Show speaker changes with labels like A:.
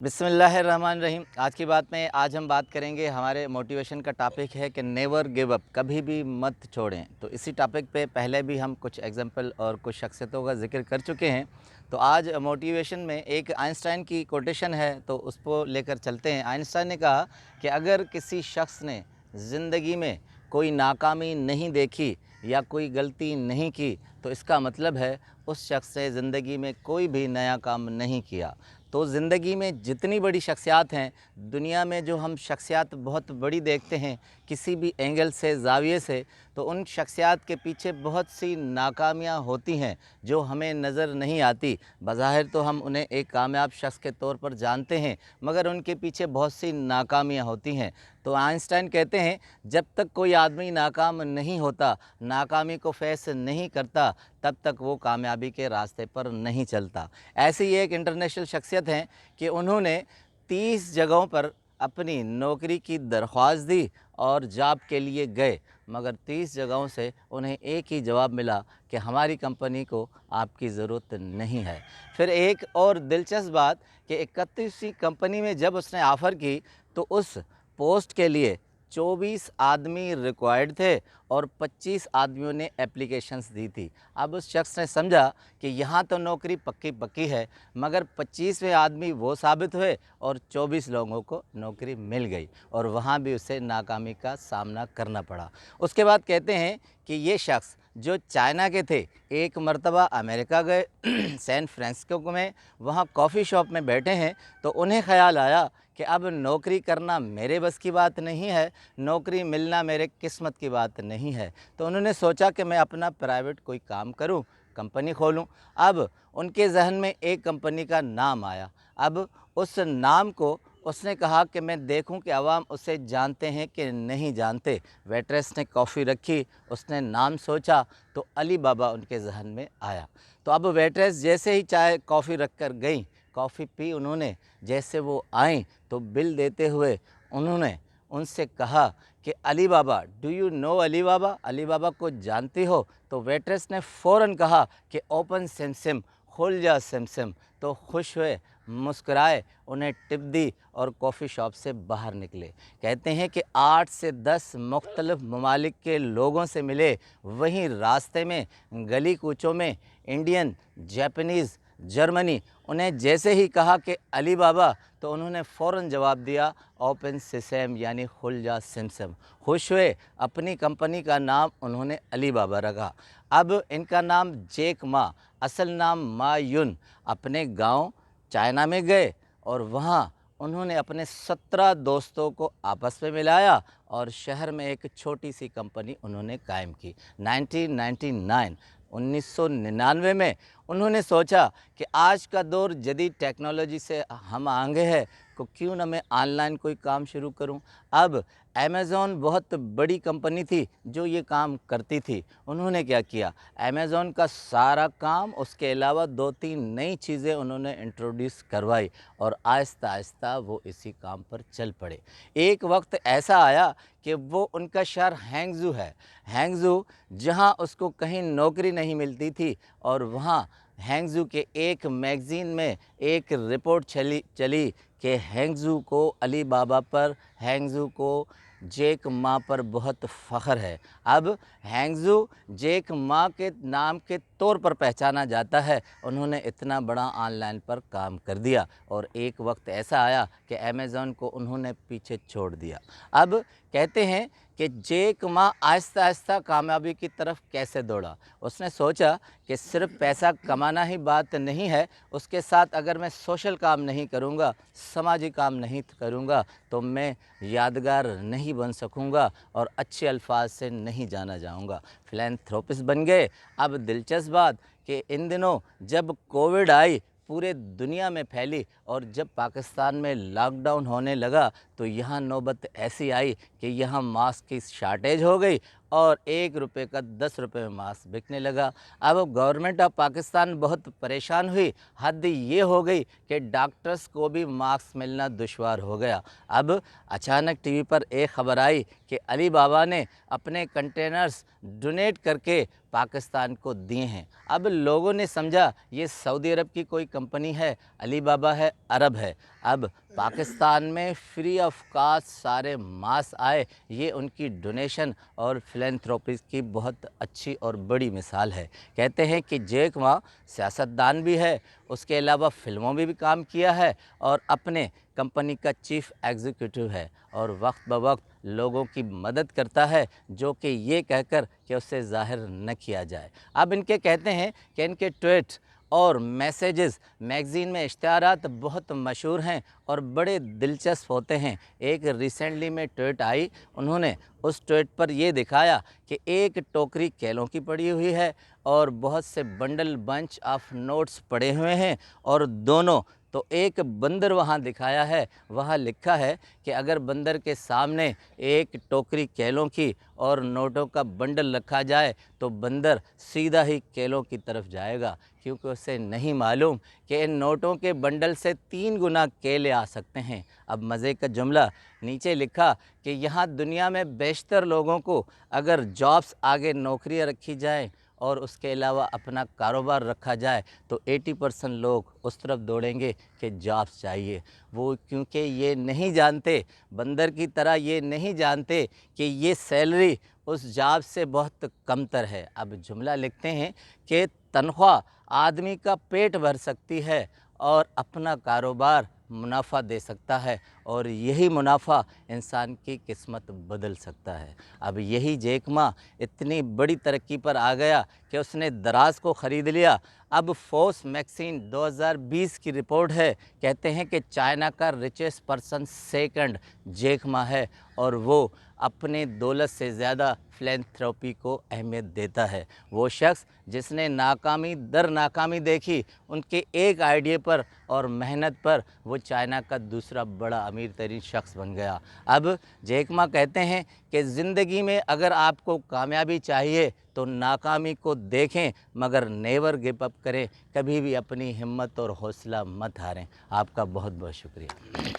A: बिस्मिल्लाहिर्रहमानिर्रहीम। आज की बात में आज हम बात करेंगे, हमारे मोटिवेशन का टॉपिक है कि नेवर गिव अप, कभी भी मत छोड़ें। तो इसी टॉपिक पे पहले भी हम कुछ एग्जांपल और कुछ शख्सियतों का ज़िक्र कर चुके हैं। तो आज मोटिवेशन में एक आइंस्टाइन की कोटेशन है, तो उसको लेकर चलते हैं। आइंस्टाइन ने कहा कि अगर किसी शख्स ने ज़िंदगी में कोई नाकामी नहीं देखी या कोई गलती नहीं की, तो इसका मतलब है उस शख्स ने ज़िंदगी में कोई भी नया काम नहीं किया। तो ज़िंदगी में जितनी बड़ी शख्सियात हैं, दुनिया में जो हम शख्सियात बहुत बड़ी देखते हैं किसी भी एंगल से, ज़ाविये से, तो उन शख्सियात के पीछे बहुत सी नाकामियाँ होती हैं जो हमें नज़र नहीं आती। बज़ाहिर तो हम उन्हें एक कामयाब शख्स के तौर पर जानते हैं, मगर उनके पीछे बहुत सी नाकामियाँ होती हैं। तो आइंस्टाइन कहते हैं, जब तक कोई आदमी नाकाम नहीं होता, नाकामी को फेस नहीं करता, तब तक वो कामयाबी के रास्ते पर नहीं चलता। ऐसी ही एक इंटरनेशनल शख्सियत हैं कि उन्होंने 30 जगहों पर अपनी नौकरी की दरख्वास्त दी और जॉब के लिए गए, मगर 30 जगहों से उन्हें एक ही जवाब मिला कि हमारी कंपनी को आपकी ज़रूरत नहीं है। फिर एक और दिलचस्प बात कि 31वीं कंपनी में जब उसने ऑफ़र की, तो उस पोस्ट के लिए 24 आदमी रिक्वायर्ड थे और 25 आदमियों ने एप्लीकेशंस दी थी। अब उस शख्स ने समझा कि यहाँ तो नौकरी पक्की पक्की है, मगर 25वें आदमी वो साबित हुए और 24 लोगों को नौकरी मिल गई और वहाँ भी उसे नाकामी का सामना करना पड़ा। उसके बाद कहते हैं कि ये शख्स जो चाइना के थे, एक मर्तबा अमेरिका गए सैन फ्रांसिस्को में, वहाँ कॉफ़ी शॉप में बैठे हैं, तो उन्हें ख़्याल आया कि अब नौकरी करना मेरे बस की बात नहीं है, नौकरी मिलना मेरे किस्मत की बात नहीं है। तो उन्होंने सोचा कि मैं अपना प्राइवेट कोई काम करूं, कंपनी खोलूं। अब उनके जहन में एक कंपनी का नाम आया। अब उस नाम को उसने कहा कि मैं देखूं कि अवाम उसे जानते हैं कि नहीं जानते। वेट्रेस ने कॉफ़ी रखी, उसने नाम सोचा, तो अली बाबा उनके जहन में आया। तो अब वेट्रेस जैसे ही चाय कॉफ़ी रख कर गई, कॉफ़ी पी उन्होंने, जैसे वो आईं तो बिल देते हुए उन्होंने उनसे कहा कि अली बाबा, डू यू नो अली बाबा, अली बाबा को जानती हो? तो वेट्रेस ने फ़ौरन कहा कि ओपन सिमसिम, खुल जा सिमसिम। तो खुश हुए, मुस्कुराए, उन्हें टिप दी और कॉफ़ी शॉप से बाहर निकले। कहते हैं कि 8 से 10 मुख्तलिफ़ ममालिक के लोगों से मिले। वहीं रास्ते में, गली कूचों में इंडियन, जापानीज़, जर्मनी, उन्हें जैसे ही कहा कि अली बाबा, तो उन्होंने फ़ौरन जवाब दिया ओपन सिसम, यानी खुल जा सिमसिम। खुश हुए, अपनी कंपनी का नाम उन्होंने अली बाबा रखा। अब इनका नाम जैक मा, असल नाम मा युन, अपने गांव चाइना में गए और वहाँ उन्होंने अपने 17 दोस्तों को आपस में मिलाया और शहर में एक छोटी सी कंपनी उन्होंने कायम की। 1999 में उन्होंने सोचा कि आज का दौर जदीद टेक्नोलॉजी से हम आगे है, तो क्यों ना मैं ऑनलाइन कोई काम शुरू करूं। अब अमेज़ॉन बहुत बड़ी कंपनी थी जो ये काम करती थी। उन्होंने क्या किया, अमेज़ॉन का सारा काम, उसके अलावा 2-3 नई चीज़ें उन्होंने इंट्रोड्यूस करवाई और आहिस्ता आहिस्ता वो इसी काम पर चल पड़े। एक वक्त ऐसा आया कि वो उनका शहर हैंगजू है, हैंगजू, जहाँ उसको कहीं नौकरी नहीं मिलती थी, और वहाँ हैंगजू के एक मैगज़ीन में एक रिपोर्ट चली कि हैंगजू को अली बाबा पर, हैंगजू को जैक मा पर बहुत फ़ख्र है। अब हैंगजू जैक मा के नाम के तौर पर पहचाना जाता है। उन्होंने इतना बड़ा ऑनलाइन पर काम कर दिया और एक वक्त ऐसा आया कि अमेज़ॉन को उन्होंने पीछे छोड़ दिया। अब कहते हैं कि जैक मा आहिस्ता आहिस्ता कामयाबी की तरफ कैसे दौड़ा। उसने सोचा कि सिर्फ पैसा कमाना ही बात नहीं है, उसके साथ अगर मैं सोशल काम नहीं करूँगा, समाजी काम नहीं करूँगा, तो मैं यादगार नहीं बन सकूँगा और अच्छे अल्फाज से नहीं जाना जाऊँगा। फिलैंथ्रोपिस्ट बन गए। अब दिलचस्प बात कि इन दिनों जब कोविड आई, पूरे दुनिया में फैली, और जब पाकिस्तान में लॉकडाउन होने लगा, तो यहाँ नौबत ऐसी आई कि यहाँ मास्क की शार्टेज हो गई और 1 रुपये का 10 रुपये में मास्क बिकने लगा। अब गवर्नमेंट ऑफ पाकिस्तान बहुत परेशान हुई। हद ये हो गई कि डॉक्टर्स को भी मास्क मिलना दुश्वार हो गया। अब अचानक टीवी पर एक ख़बर आई कि अली बाबा ने अपने कंटेनर्स डोनेट करके पाकिस्तान को दिए हैं। अब लोगों ने समझा ये सऊदी अरब की कोई कंपनी है, अली बाबा है, अरब है। अब पाकिस्तान में फ्री ऑफ कास्ट सारे मास आए, ये उनकी डोनेशन और फिलैंथ्रोपी की बहुत अच्छी और बड़ी मिसाल है। कहते हैं कि जैक मा सियासतदान भी है, उसके अलावा फ़िल्मों में भी काम किया है और अपने कंपनी का चीफ़ एग्जीक्यूटिव है और वक्त ब वक्त लोगों की मदद करता है, जो कि ये कहकर कि उससे ज़ाहिर न किया जाए। अब इनके कहते हैं कि इनके ट्वीट और मैसेजेस मैगज़ीन में इश्तिहारात बहुत मशहूर हैं और बड़े दिलचस्प होते हैं। एक रिसेंटली में ट्वीट आई, उन्होंने उस ट्वीट पर ये दिखाया कि एक टोकरी केलों की पड़ी हुई है और बहुत से बंडल बंच ऑफ नोट्स पड़े हुए हैं और दोनों तो एक बंदर वहाँ दिखाया है, वहाँ लिखा है कि अगर बंदर के सामने एक टोकरी केलों की और नोटों का बंडल रखा जाए तो बंदर सीधा ही केलों की तरफ जाएगा, क्योंकि उसे नहीं मालूम कि इन नोटों के बंडल से 3 गुना केले आ सकते हैं। अब मज़े का जुमला नीचे लिखा कि यहाँ दुनिया में बेशतर लोगों को अगर जॉब्स आगे नौकरियाँ रखी जाएँ और उसके अलावा अपना कारोबार रखा जाए तो 80% लोग उस तरफ दौड़ेंगे कि जॉब्स चाहिए। वो क्योंकि ये नहीं जानते, बंदर की तरह ये नहीं जानते कि ये सैलरी उस जॉब से बहुत कमतर है। अब जुमला लिखते हैं कि तनख्वाह आदमी का पेट भर सकती है और अपना कारोबार मुनाफा दे सकता है और यही मुनाफा इंसान की किस्मत बदल सकता है। अब यही जैक मा इतनी बड़ी तरक्की पर आ गया कि उसने दराज को ख़रीद लिया। अब फोर्ब्स मैगज़ीन 2020 की रिपोर्ट है, कहते हैं कि चाइना का richest person second Jack Ma है और वो अपने दौलत से ज़्यादा फिलैंथ्रोपी को अहमियत देता है। वो शख्स जिसने नाकामी दर नाकामी देखी, उनके एक आइडिया पर और मेहनत पर वो चाइना का दूसरा बड़ा अमीर तरीन शख्स बन गया। अब जैक मा कहते हैं कि ज़िंदगी में अगर आपको कामयाबी चाहिए तो नाकामी को देखें मगर नेवर गिव अप करें, कभी भी अपनी हिम्मत और हौसला मत हारें। आपका बहुत बहुत शुक्रिया।